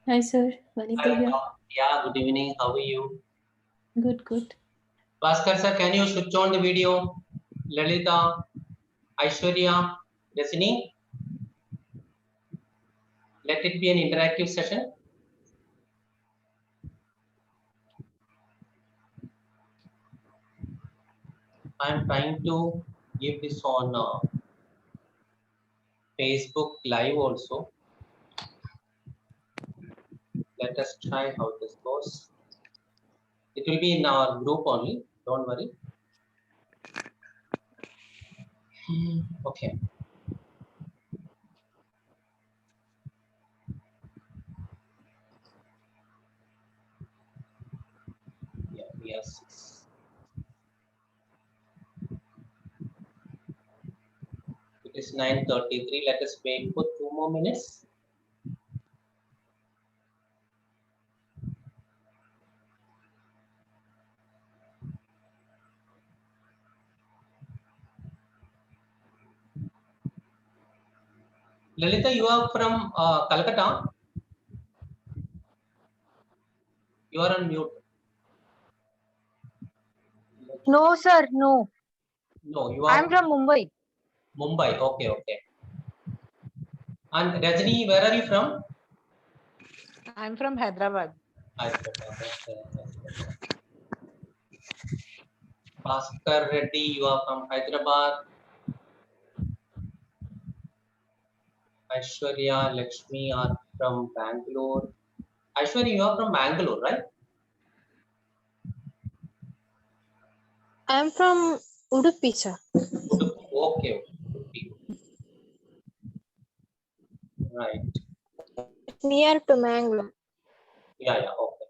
Hi, sir. Vanita Hi, here. yeah, good evening. How are you? Good, good. Bhaskar sir, can you switch on the video? Lalita, Aishwarya, Destiny, let it be an interactive session. I am trying to give this on Facebook Live also. Let us try how this goes. It will be in our group only. Don't worry. Okay. Yeah, yes. It is 9:33. Let us wait for 2 more minutes. Lalita, you are from Calcutta. You are on mute. No, sir, no. No, you are. I'm from Mumbai. Mumbai. Okay, okay. And Rajni, where are you from? I'm from Hyderabad. Bhaskar Reddy, you are from Hyderabad. Aishwarya, Lakshmi are from Bangalore. Aishwarya, you are from Bangalore, right? I'm from Udupi, sir. Okay, okay. Right. Near to Mangalore. Yeah, okay.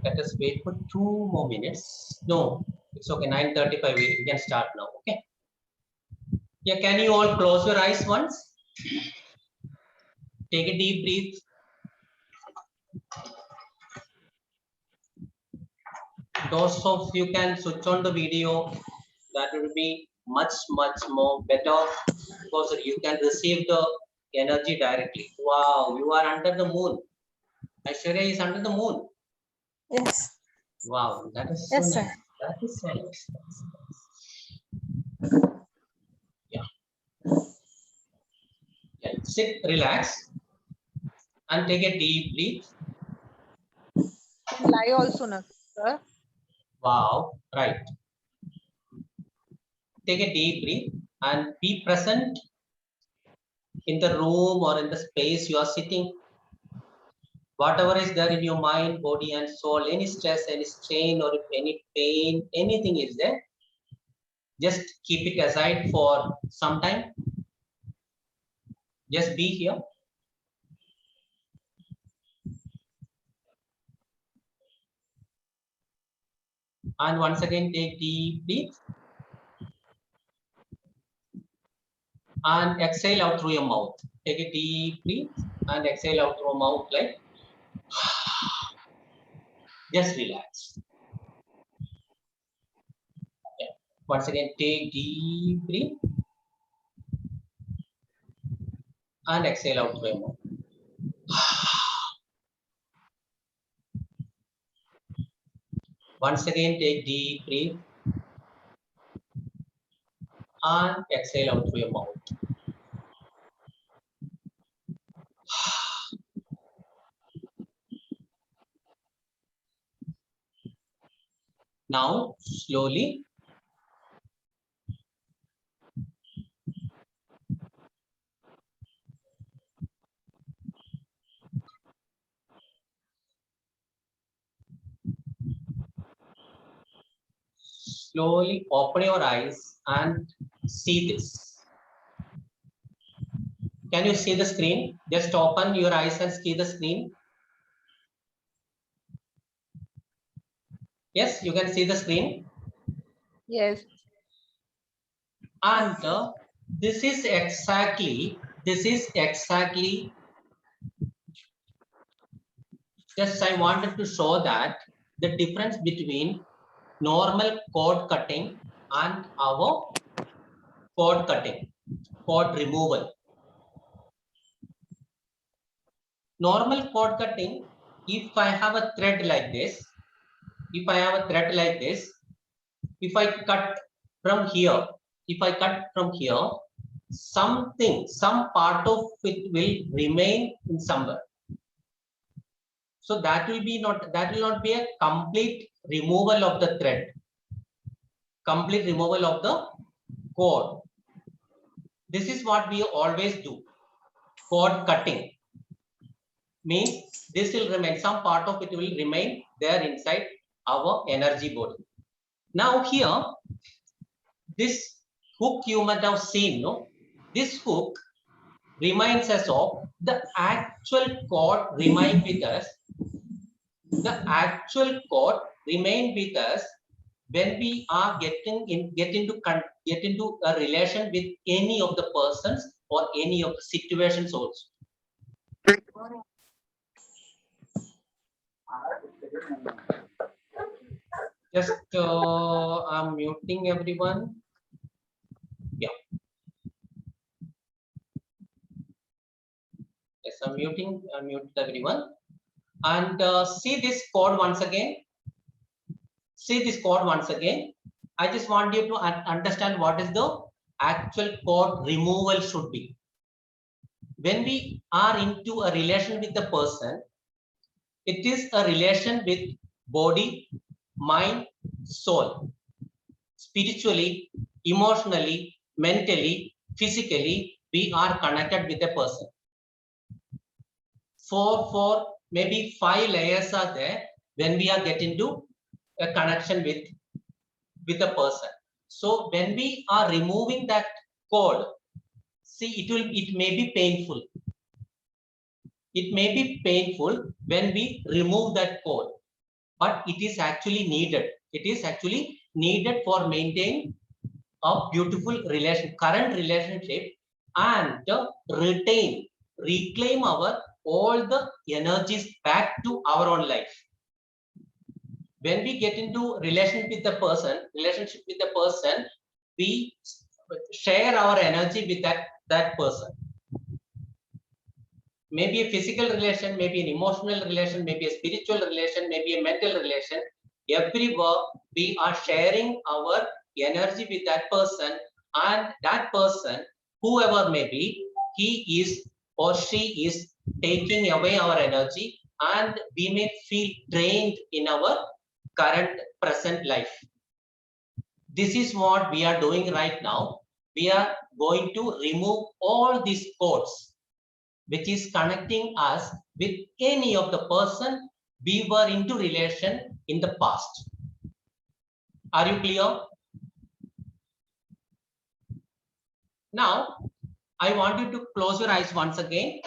Let us wait for 2 more minutes. No, it's okay. 9:35. We can start now. Okay. Yeah, can you all close your eyes once? Take a deep breath. Those of you can switch on the video, that will be much more better because you can receive the energy directly. Wow, you are under the moon. Aishwarya is under the moon. Yes. Wow, that is so Yes, nice. sir. That is so nice. Yeah. Yeah. Sit, relax, and take a deep breath. Can lie also, na, sir? Wow, right. Take a deep breath and be present in the room or in the space you are sitting. Whatever is there in your mind, body, and soul, any stress, any strain, or if any pain, anything is there, just keep it aside for some time. Just be here. And once again, take deep breath and exhale out through your mouth. Take a deep breath and exhale out through your mouth like just relax. Yeah. Once again, take deep breath and exhale out through your mouth. Once again, take deep breath and exhale out through your mouth. Now, slowly open your eyes and see this. Can you see the screen? Just open your eyes and see the screen. Yes, you can see the screen. Yes. And this is exactly, just I wanted to show that the difference between normal cord cutting and our cord removal. Normal cord cutting, if I have a thread like this, if I have a thread like this, if I cut from here, if I cut from here, something, some part of it will remain in somewhere. So that will not be a complete removal of the thread, complete removal of the cord. This is what we always do. Cord cutting means this will remain, some part of it will remain there inside our energy body. Now here, this hook you might have seen, no? This hook reminds us of the actual cord remain with us. The actual cord remain with us when we are get into a relation with any of the persons or any of the situations also. Just I'm muting everyone. Yeah. Yes, I'm muted everyone. And see this cord once again. See this cord once again. I just want you to understand what is the actual cord removal should be. When we are into a relation with the person, it is a relation with body, mind, soul. Spiritually, emotionally, mentally, physically, we are connected with a person. Four, maybe 5 layers are there when we are getting into a connection with a person. So when we are removing that cord, see, it may be painful. It may be painful when we remove that cord, but it is actually needed. It is actually needed for maintaining a beautiful current relationship, and reclaim our all the energies back to our own life. When we get into relationship with the person, we share our energy with that person. Maybe a physical relation, maybe an emotional relation, maybe a spiritual relation, maybe a mental relation. Everywhere we are sharing our energy with that person, and that person, whoever may be, he is or she is taking away our energy, and we may feel drained in our current present life. This is what we are doing right now. We are going to remove all these cords which is connecting us with any of the person we were into relation in the past. Are you clear? Now, I want you to close your eyes once again.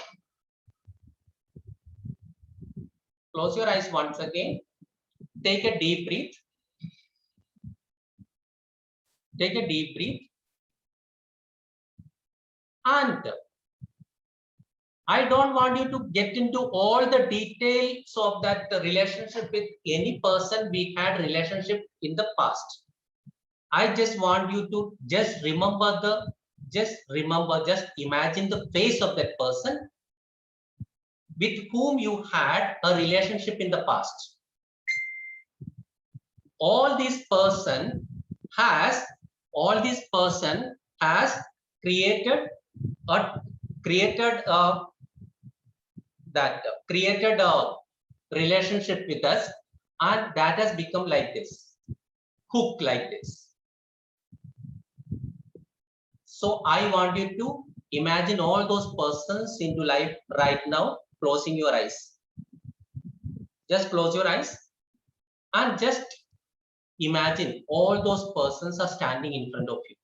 Close your eyes once again. Take a deep breath. Take a deep breath. And I don't want you to get into all the details of that relationship with any person we had relationship in the past. I just want you to just imagine the face of that person with whom you had a relationship in the past. All this person has created a relationship with us, and that has become like this, hook like this. So I want you to imagine all those persons into life right now, closing your eyes. Just close your eyes and just imagine all those persons are standing in front of you.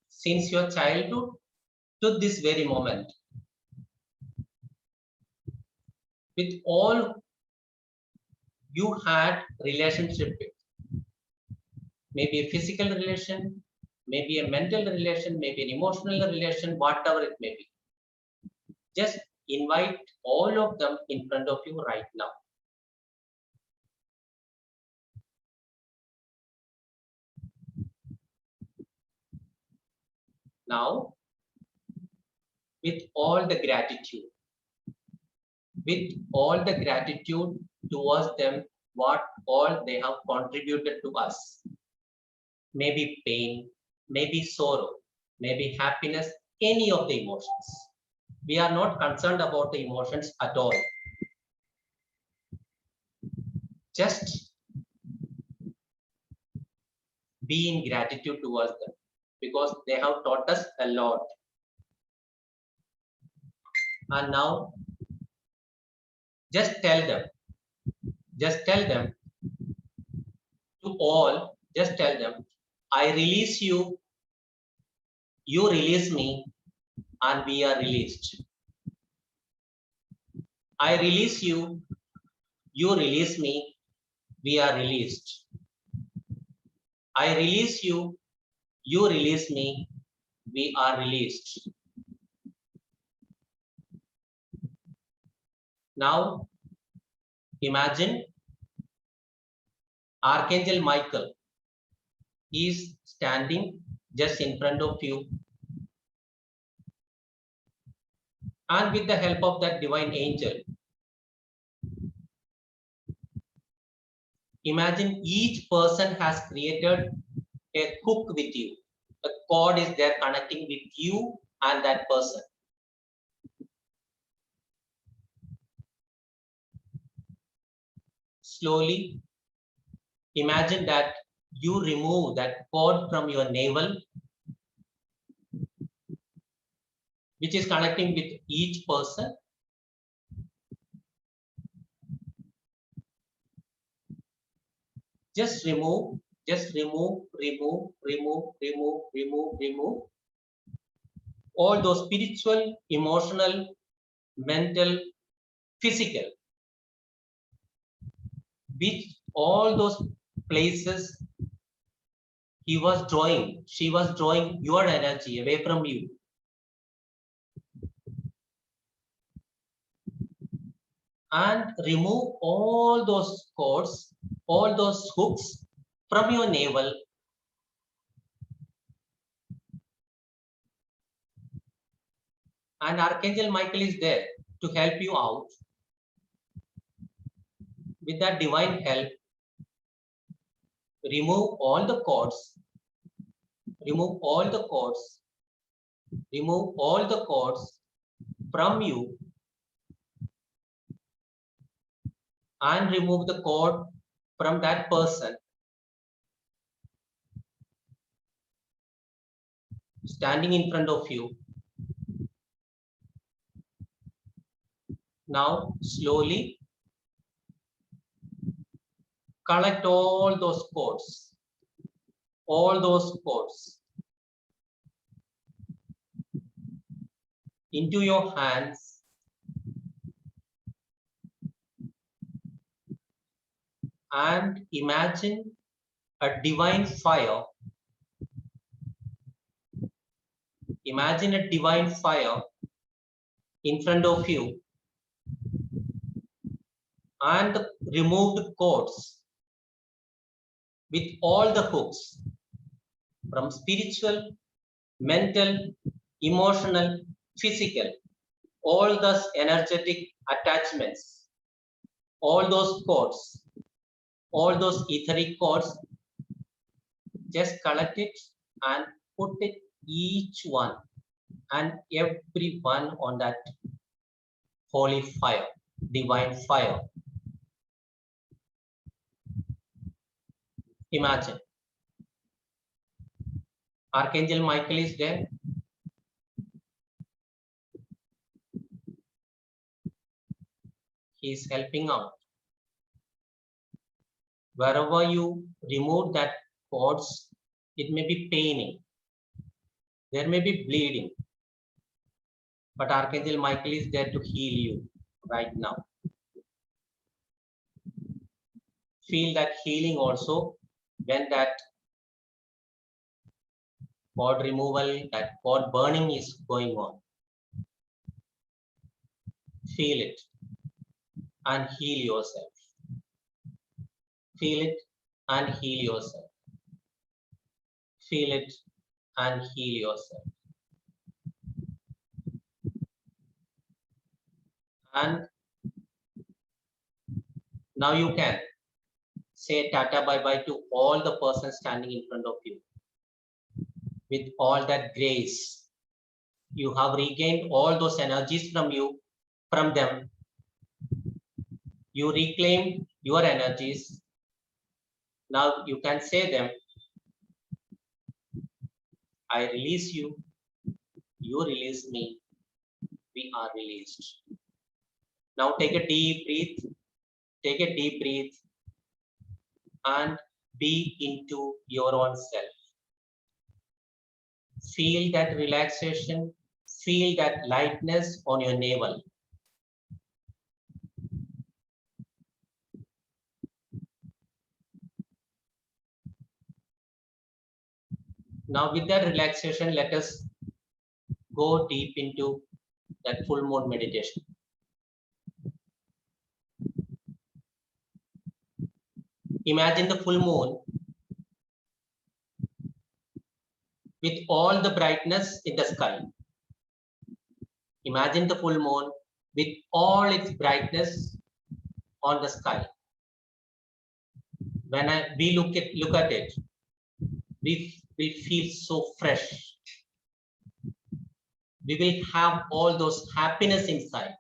Since your childhood to this very moment, with all you had relationship with, maybe a physical relation, maybe a mental relation, maybe an emotional relation, whatever it may be. Just invite all of them in front of you right now. Now, with all the gratitude, with all the gratitude towards them, what all they have contributed to us. Maybe pain, maybe sorrow, maybe happiness, any of the emotions. We are not concerned about the emotions at all. Just be in gratitude towards them because they have taught us a lot. And now, just tell them to all, just tell them, I release you, you release me, and we are released. I release you, you release me, we are released. I release you, you release me, we are released. Now, imagine Archangel Michael is standing just in front of you, and with the help of that divine angel, imagine each person has created a hook with you. A cord is there connecting with you and that person. Slowly, imagine that you remove that cord from your navel, which is connecting with each person. Just remove, remove all those spiritual, emotional, mental, physical, which all those places he was drawing, she was drawing your energy away from you. And remove all those cords, all those hooks from your navel. And Archangel Michael is there to help you out. With that divine help, remove all the cords, remove all the cords, remove all the cords from you, and remove the cord from that person standing in front of you. Now, slowly collect all those cords into your hands, and imagine a divine fire. Imagine a divine fire in front of you, and the removed cords with all the hooks from spiritual, mental, emotional, physical, all those energetic attachments, all those cords, all those etheric cords, just collect it and put it each one and every one on that holy fire, divine fire. Imagine Archangel Michael is there. He is helping out. Wherever you remove that cords, it may be paining, there may be bleeding, but Archangel Michael is there to heal you right now. Feel that healing also when that cord removal, that cord burning is going on. Feel it and heal yourself. Feel it and heal yourself. Feel it and heal yourself. And Now you can say tata bye-bye to all the persons standing in front of you. With all that grace, you have regained all those energies from them. You reclaimed your energies. Now you can say them, I release you, you release me, we are released. Now take a deep breath and be into your own self. Feel that relaxation, feel that lightness on your navel. Now with that relaxation, let us go deep into that full moon meditation. Imagine the full moon with all the brightness in the sky. Imagine the full moon with all its brightness on the sky. When we look at it, we will feel so fresh. We will have all those happiness inside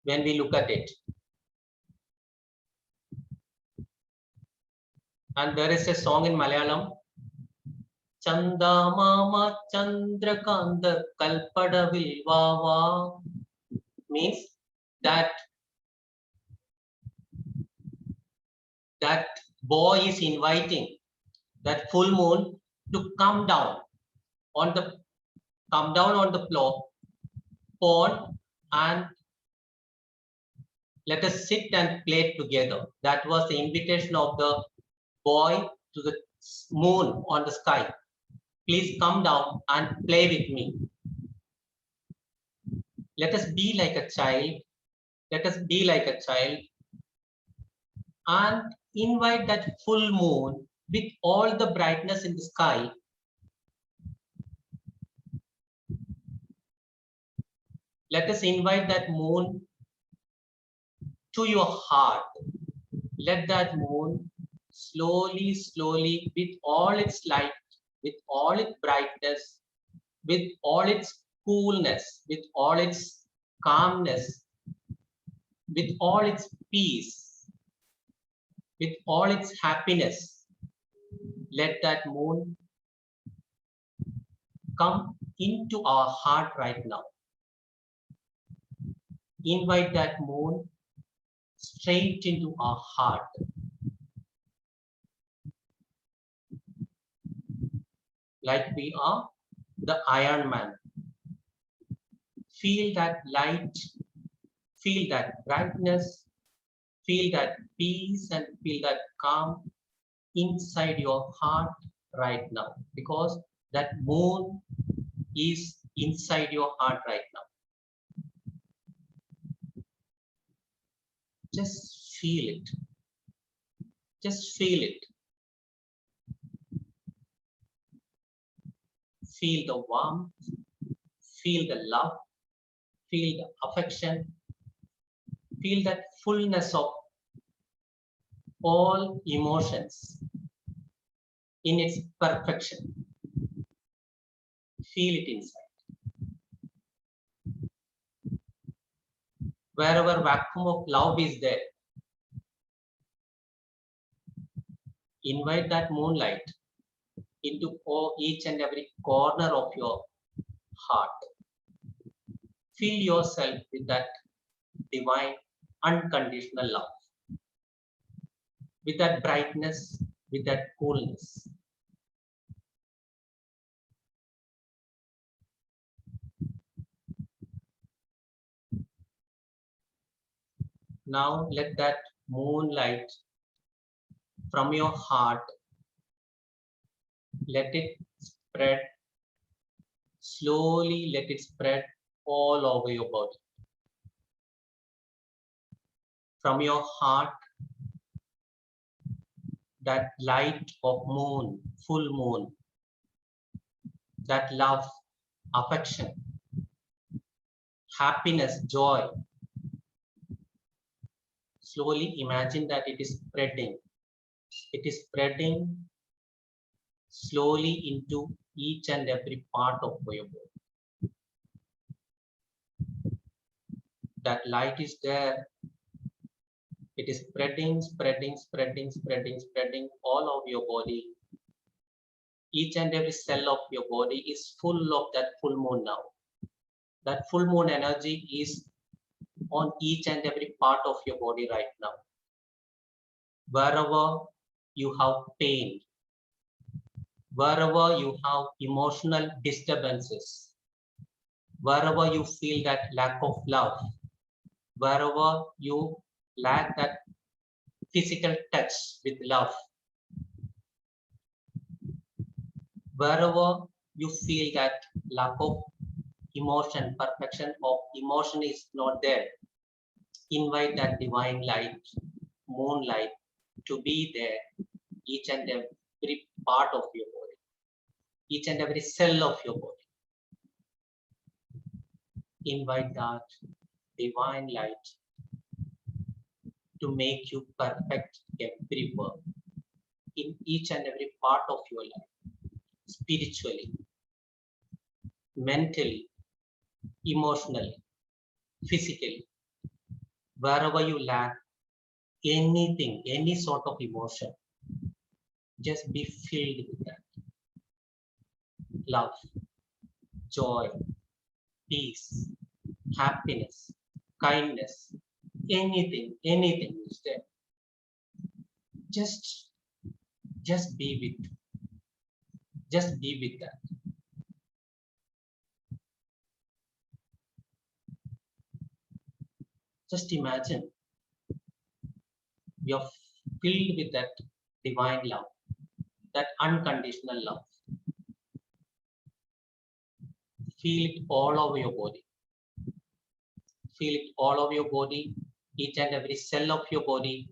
when we look at it. And there is a song in Malayalam, Chanda Mama Chandrakanda Kalpadavil Vava, means that boy is inviting that full moon to come down on the pond and let us sit and play together. That was the invitation of the boy to the moon on the sky. Please come down and play with me. Let us be like a child. Let us be like a child and invite that full moon with all the brightness in the sky. Let us invite that moon to your heart. Let that moon slowly, slowly, with all its light, with all its brightness, with all its coolness, with all its calmness, with all its peace, with all its happiness, let that moon come into our heart right now. Invite that moon straight into our heart. Like we are the Iron Man. Feel that light, feel that brightness, feel that peace and feel that calm inside your heart right now, because that moon is inside your heart right now. Just feel it. Just feel it. Feel the warmth, feel the love, feel the affection, feel that fullness of all emotions in its perfection. Feel it inside. Wherever vacuum of love is there, invite that moonlight into each and every corner of your heart. Fill yourself with that divine unconditional love, with that brightness, with that coolness. Now let that moonlight from your heart, let it spread slowly, let it spread all over your body. From your heart, that light of moon, full moon, that love, affection, happiness, joy, Slowly imagine that it is spreading. It is spreading slowly into each and every part of your body. That light is there. It is spreading, spreading, spreading, spreading, spreading all of your body. Each and every cell of your body is full of that full moon now. That full moon energy is on each and every part of your body right now. Wherever you have pain, wherever you have emotional disturbances, wherever you feel that lack of love, wherever you lack that physical touch with love, wherever you feel that lack of emotion, perfection of emotion is not there, invite that divine light, moonlight to be there, each and every part of your body, each and every cell of your body. Invite that divine light to make you perfect everywhere, in each and every part of your life, spiritually, mentally, emotionally, physically, wherever you lack anything, any sort of emotion, just be filled with that love, joy, peace, happiness, kindness, anything is there. Just be with that. Just imagine you're filled with that divine love, that unconditional love. Feel it all over your body. Feel it all over your body, each and every cell of your body,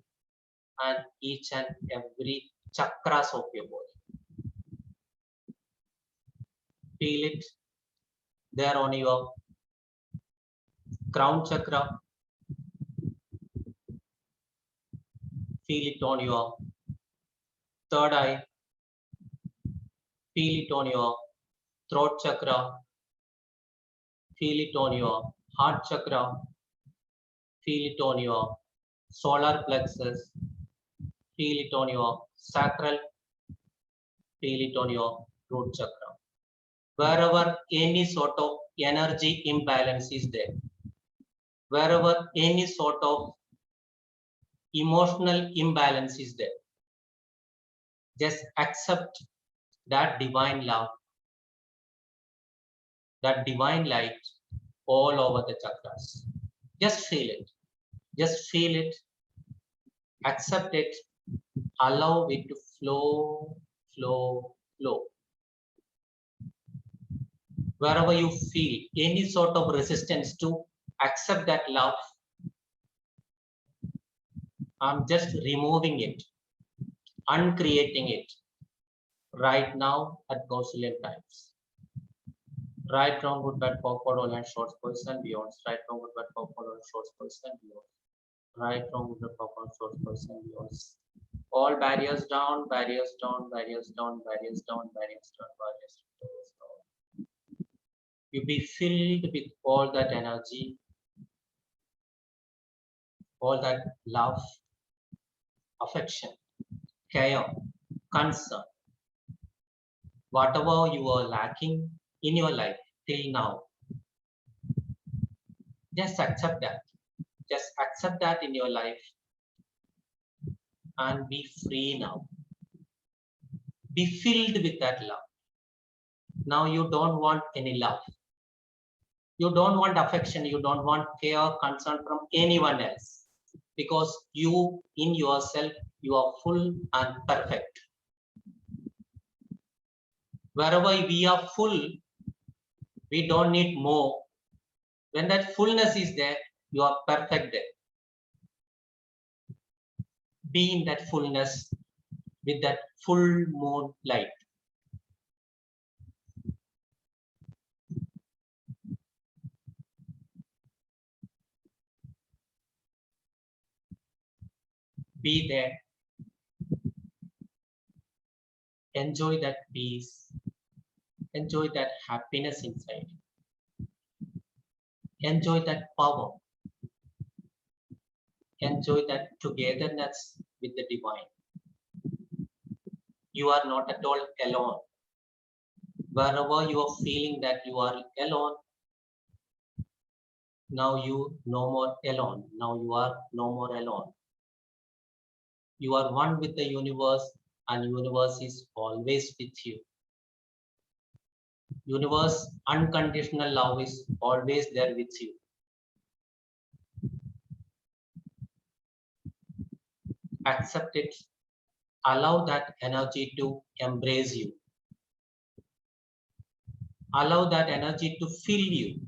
and each and every chakras of your body. Feel it there on your crown chakra. Feel it on your third eye. Feel it on your throat chakra. Feel it on your heart chakra. Feel it on your solar plexus. Feel it on your sacral. Feel it on your root chakra. Wherever any sort of energy imbalance is there, wherever any sort of emotional imbalance is there, just accept that divine love, that divine light all over the chakras. Just feel it. Just feel it. Accept it. Allow it to flow, flow, flow. Wherever you feel any sort of resistance to accept that love, I'm just removing it, uncreating it right now at Gaussian times. Right, wrong, good, bad, forward, all and short person beyond. Right, wrong, good, bad, forward, all and short person beyond. Right, wrong, good, bad, forward, short person beyond. All barriers down, barriers down, barriers down, barriers down, barriers down, barriers down. You be filled with all that energy, all that love, affection, care, concern, whatever you are lacking in your life till now, just accept that. Just accept that in your life and be free now. Be filled with that love. Now you don't want any love. You don't want affection. You don't want care, concern from anyone else. Because you, in yourself, you are full and perfect. Wherever we are full, we don't need more. When that fullness is there, you are perfect there. Be in that fullness with that full moon light. Be there. Enjoy that peace. Enjoy that happiness inside. Enjoy that power. Enjoy that togetherness with the divine. You are not at all alone. Wherever you are feeling that you are alone, now you no more alone. Now you are no more alone. You are one with the universe, and universe is always with you. Universe unconditional love is always there with you. Accept it. Allow that energy to embrace you. Allow that energy to fill you.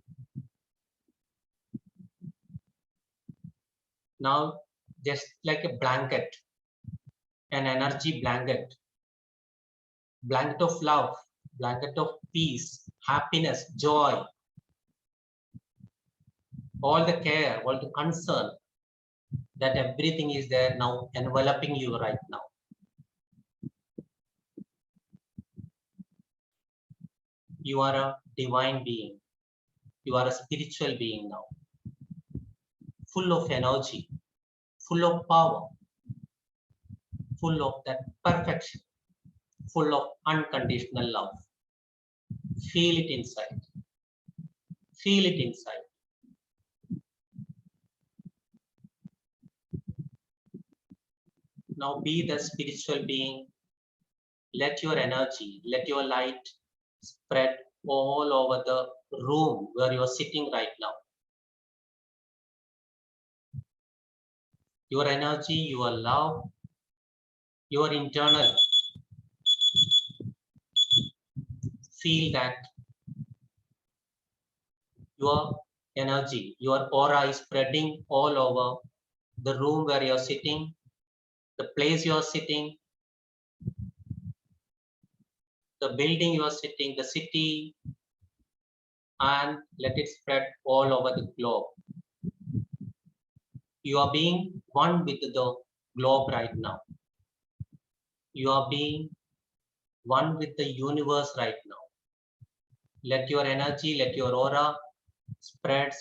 Now, just like a blanket, an energy blanket of love, blanket of peace, happiness, joy, all the care, all the concern, that everything is there now enveloping you right now. You are a divine being. You are a spiritual being now, full of energy, full of power, full of that perfection, full of unconditional love. Feel it inside. Feel it inside. Now be the spiritual being. Let your energy, let your light spread all over the room where you are sitting right now. Your energy, your love, your internal. Feel that your energy, your aura is spreading all over the room where you are sitting, the place you are sitting, the building you are sitting, the city, and let it spread all over the globe. You are being one with the globe right now. You are being one with the universe right now. Let your energy, let your aura spread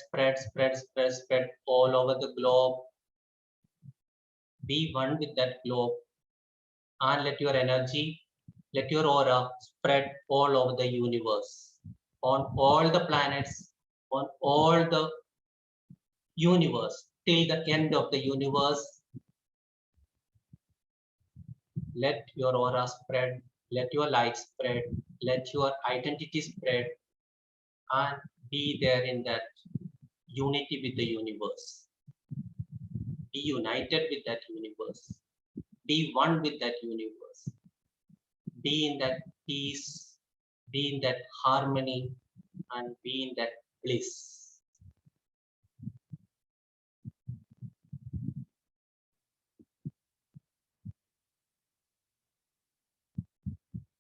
all over the globe. Be one with that globe, and let your energy, let your aura spread all over the universe, on all the planets, on all the universe, till the end of the universe. Let your aura spread, let your light spread, let your identity spread, and be there in that unity with the universe. Be united with that universe. Be one with that universe. Be in that peace, be in that harmony, and be in that bliss.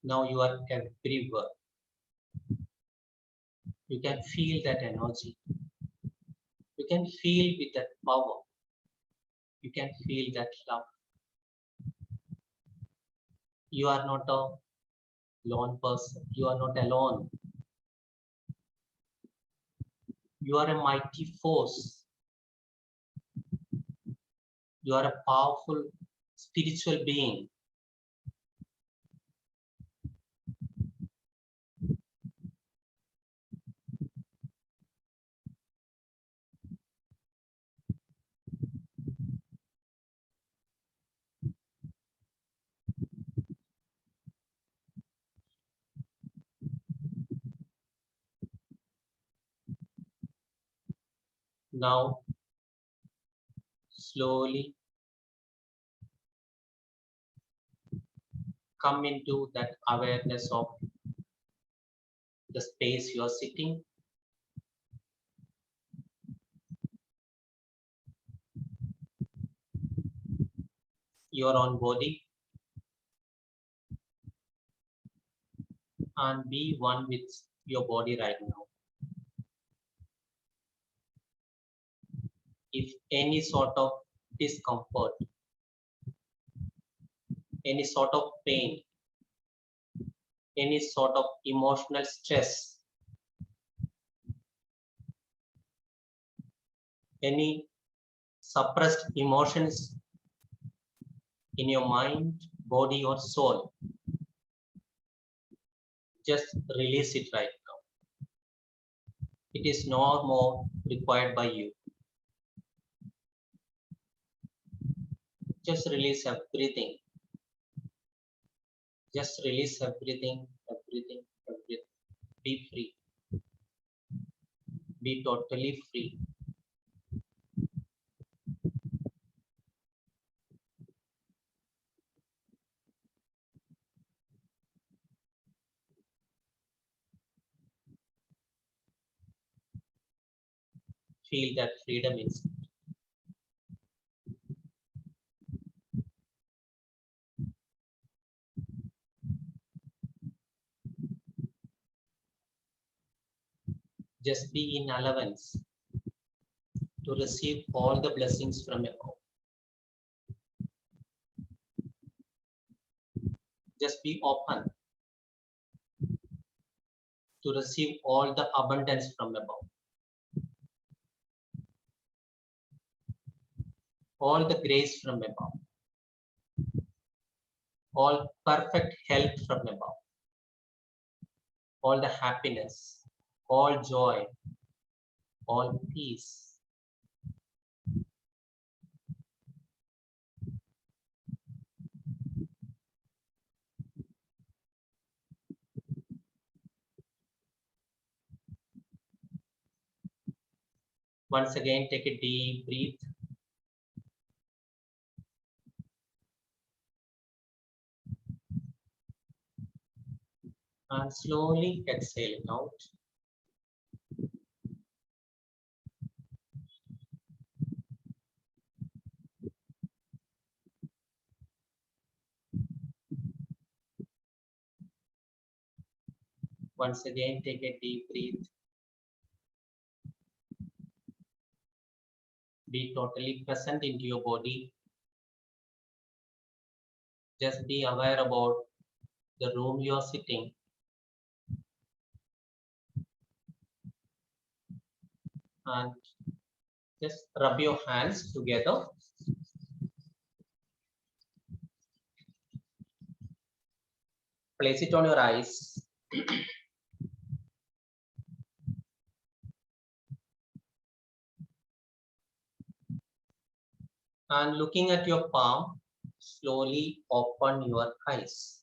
Now you are everywhere. You can feel that energy. You can feel with that power. You can feel that love. You are not a lone person. You are not alone. You are a mighty force. You are a powerful spiritual being. Now, slowly come into that awareness of the space you are sitting. Your own body, and be one with your body right now. If any sort of discomfort, any sort of pain, any sort of emotional stress, any suppressed emotions in your mind, body, or soul. Just release it right now. It is no more required by you. Just release everything. Just release everything, everything, everything. Be free. Be totally free. Feel that freedom inside. Just be in allowance to receive all the blessings from above. Just be open to receive all the abundance from above. All the grace from above. All perfect health from above. All the happiness, all joy, all peace. Once again, take a deep breath. And slowly exhale it out. Once again, take a deep breath. Be totally present into your body. Just be aware about the room you are sitting. And just rub your hands together. Place it on your eyes. And looking at your palm, slowly open your eyes.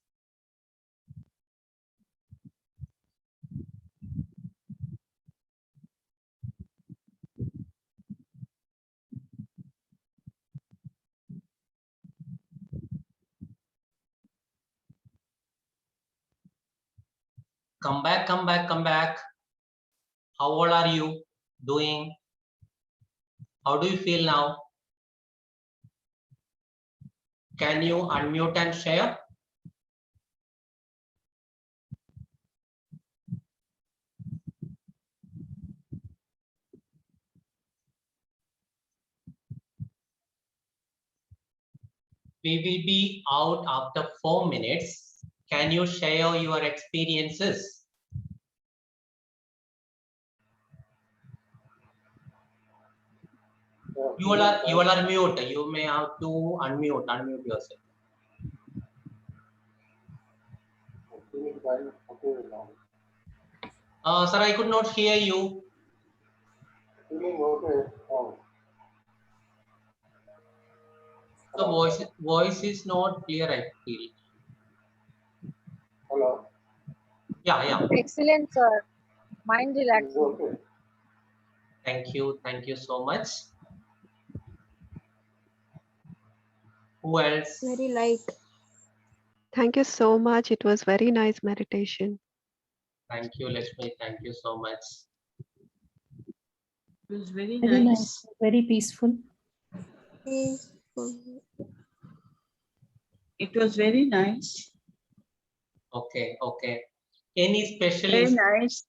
Come back, come back, come back. How old are you doing? How do you feel now? Can you unmute and share? We will be out after 4 minutes. Can you share your experiences? You all are mute. You may have to unmute yourself. Sir, I could not hear you. The voice is not clear, I feel. Hello. Yeah. Excellent, sir. Mind relaxing. Okay. Thank you so much. Who else? Very light. Thank you so much. It was very nice meditation. Thank you, Lakshmi. Thank you so much. It was very Very nice. nice, very peaceful. Peaceful. It was very nice. Okay. Any special? Very nice.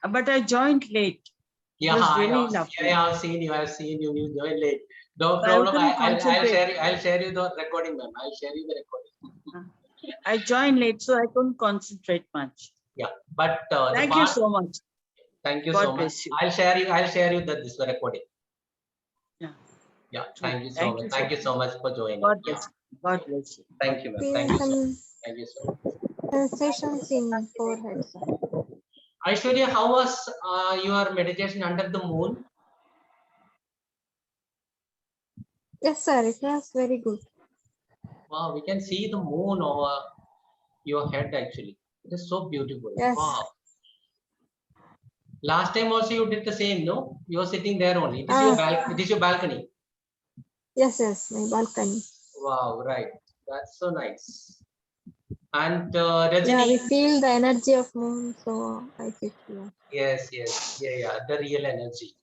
But I joined late. It was Yeah, really I lovely. have seen you. You joined late. No I problem. couldn't I'll concentrate. share you. I'll share you the recording, ma'am. I'll share you the recording. I joined late, so I couldn't concentrate much. Yeah, but the Thank you part. so much. Thank you God so much. bless you. I'll share you. I'll share you this recording. Yeah. Yeah. Thank you so Thank much. you Thank so you so much for joining. God Yeah. bless you. God bless you. Thank you, ma'am. Feel Thank you so some much. Thank you so much. sensations in forehead, sir. Aishwarya, how was your meditation under the moon? Yes, sir. It was very good. Wow, we can see the moon over your head actually. It is so beautiful. Yes. Wow. Last time also you did the same, no? You are sitting there only. It is it is your balcony. Yes, yes. My balcony. Wow, right. That's so nice. And Yeah, Rajini, we feel the energy of moon, so I feel. yes, yeah, the real energy.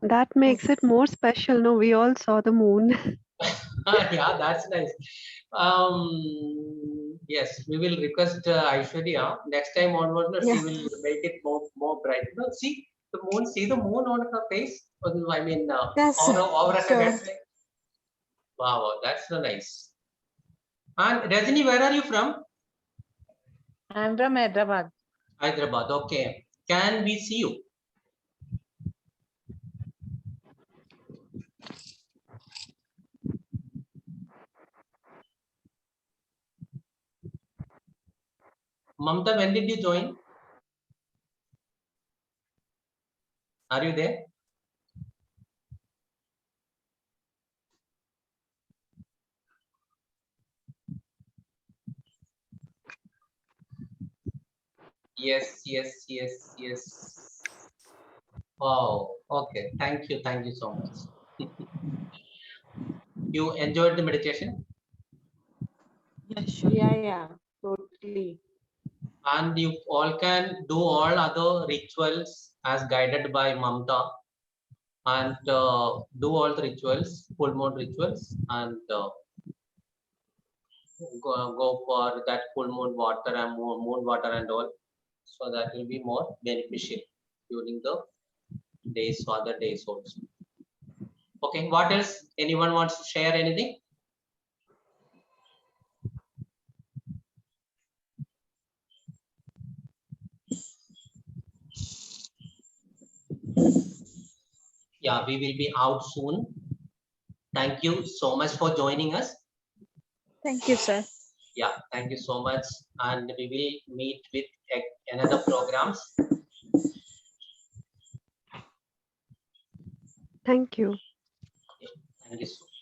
That makes it more special. No, we all saw the moon. Yeah, that's nice. Yes, we will request Aishwarya next time onwards. She Yeah. will make it more bright. No, see the moon. See the moon on her face. I mean, Yes, sir. over her Sure. head. Wow, that's so nice. And Rajini, where are you from? I'm from Hyderabad. Hyderabad. Okay. Can we see you? Mamta, when did you join? Are you there? Yes. Wow. Okay. Thank you. Thank you so much. You enjoyed the meditation? Yeah, sure. Yeah, totally. And you all can do all other rituals as guided by Mamta and do all the rituals, full moon rituals, and go for that full moon water and moon water and all. So that will be more beneficial during the days or other days also. Okay, what else? Anyone wants to share anything? Yeah, we will be out soon. Thank you so much for joining us. Thank you, sir. Yeah, thank you so much. And we will meet with another programs. Thank you. Thank you so much.